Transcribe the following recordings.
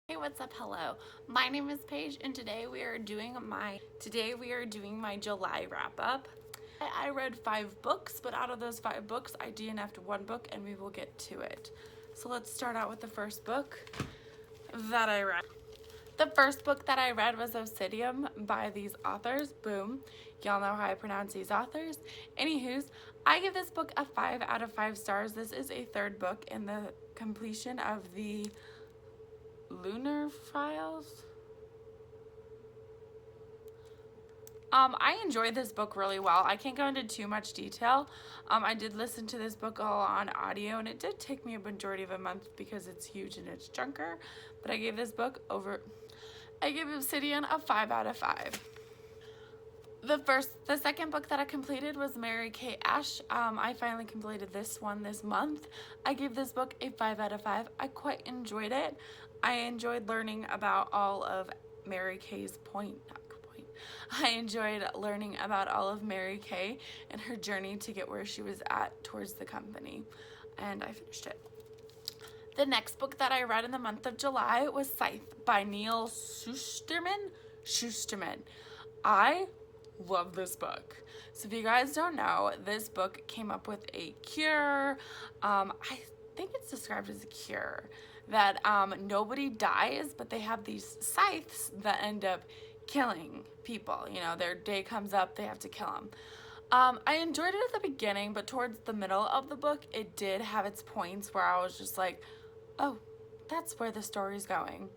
Hey, what's up? Hello. My name is Paige and today we are doing my July wrap up. I read 5 books, but out of those 5 books, I DNF'd one book and we will get to it. So let's start out with the first book that I read. The first book that I read was Idioms by these authors. Boom. Y'all know how I pronounce these authors. Anywho's, I give this book a 5 out of 5 stars. This is a third book in the completion of the Lunar Files. I enjoyed this book really well. I can't go into too much detail. I did listen to this book all on audio, and it did take me a majority of a month because it's huge and it's chunker. But I gave Obsidian a 5 out of 5. The second book that I completed was Mary Kay Ash. I finally completed this one this month. I gave this book a 5 out of 5. I quite enjoyed it. I enjoyed learning about all of Mary Kay's I enjoyed learning about all of Mary Kay and her journey to get where she was at towards the company. And I finished it. The next book that I read in the month of July was Scythe by Neil Shusterman. I love this book. So if you guys don't know, this book came up with a cure. I think it's described as a cure that nobody dies, but they have these scythes that end up killing people. You know, their day comes up, they have to kill them. I enjoyed it at the beginning, but towards the middle of the book, it did have its points where I was just like, oh, that's where the story's going.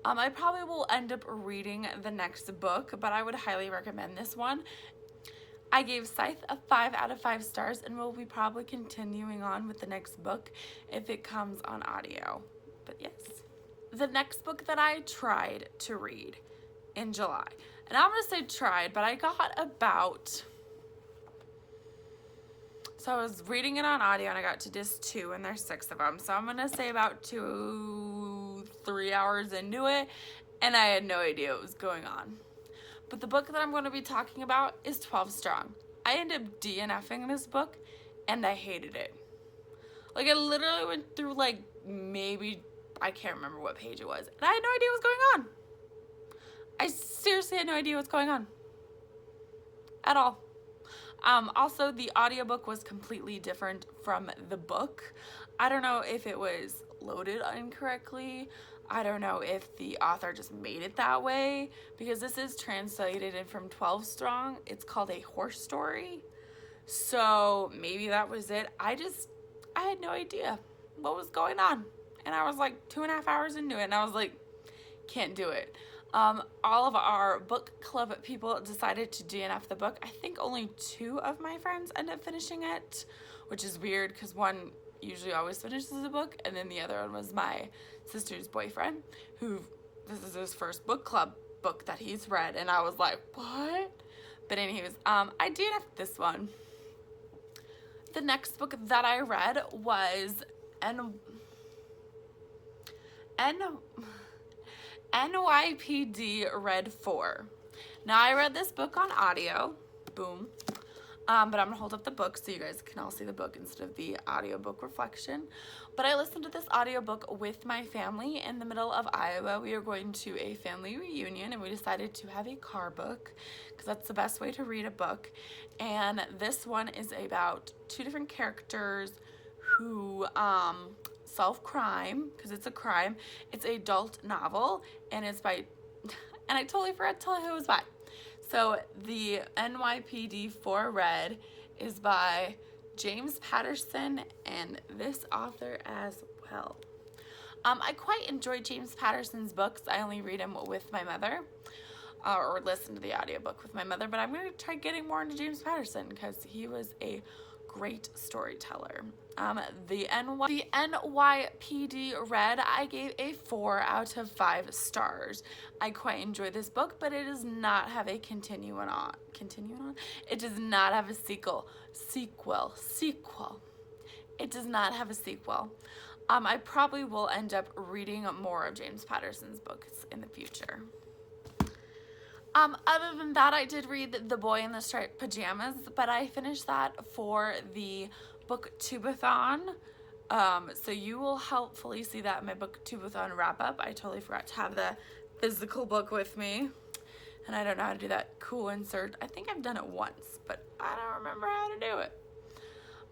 I probably will end up reading the next book, but I would highly recommend this one. I gave Scythe a 5 out of 5 stars and will be probably continuing on with the next book if it comes on audio. But yes. The next book that I tried to read in July, and I'm going to say tried, but I got about... So I was reading it on audio and I got to disc 2 and there's 6 of them. So I'm going to say about 2-3 hours into it and I had no idea what was going on. But the book that I'm going to be talking about is 12 Strong. I ended up DNFing this book and I hated it. Like, I literally went through like maybe, I can't remember what page it was, and I had no idea what was going on. I seriously had no idea what's going on at all. Also, the audiobook was completely different from the book. I don't know if it was loaded incorrectly. I don't know if the author just made it that way, because this is translated in from 12 Strong. It's called A Horse Story. So maybe that was it. I had no idea what was going on. And I was like 2.5 hours into it and I was like, can't do it. All of our book club people decided to DNF the book. I think only 2 of my friends end up finishing it, which is weird because one usually always finishes the book, and then the other one was my sister's boyfriend, who this is his first book club book that he's read, and I was like, what? But anyways, I DNF'd this one. The next book that I read was NYPD Red 4. Now, I read this book on audio. Boom. But I'm going to hold up the book so you guys can all see the book instead of the audiobook reflection. But I listened to this audiobook with my family in the middle of Iowa. We were going to a family reunion and we decided to have a car book because that's the best way to read a book. And this one is about 2 different characters who solve crime, because it's a crime. It's an adult novel, and it's by, and I totally forgot to tell you who it was by. So the NYPD Red is by James Patterson and this author as well. I quite enjoy James Patterson's books. I only read them with my mother, or listen to the audiobook with my mother, but I'm going to try getting more into James Patterson because he was a great storyteller. The NYPD Red, I gave a 4 out of 5 stars. I quite enjoyed this book, but it does not have a continuing on. It does not have a sequel. It does not have a sequel. I probably will end up reading more of James Patterson's books in the future. Other than that, I did read The Boy in the Striped Pajamas, but I finished that for the book Tubathon So you will hopefully see that in my booktubeathon wrap up. I totally forgot to have the physical book with me, and I don't know how to do that cool insert. I think I've done it once, but I don't remember how to do it.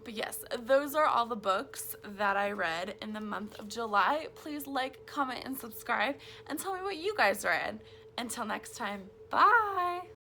But yes, those are all the books that I read in the month of July. Please like, comment, and subscribe, and tell me what you guys read. Until next time, bye!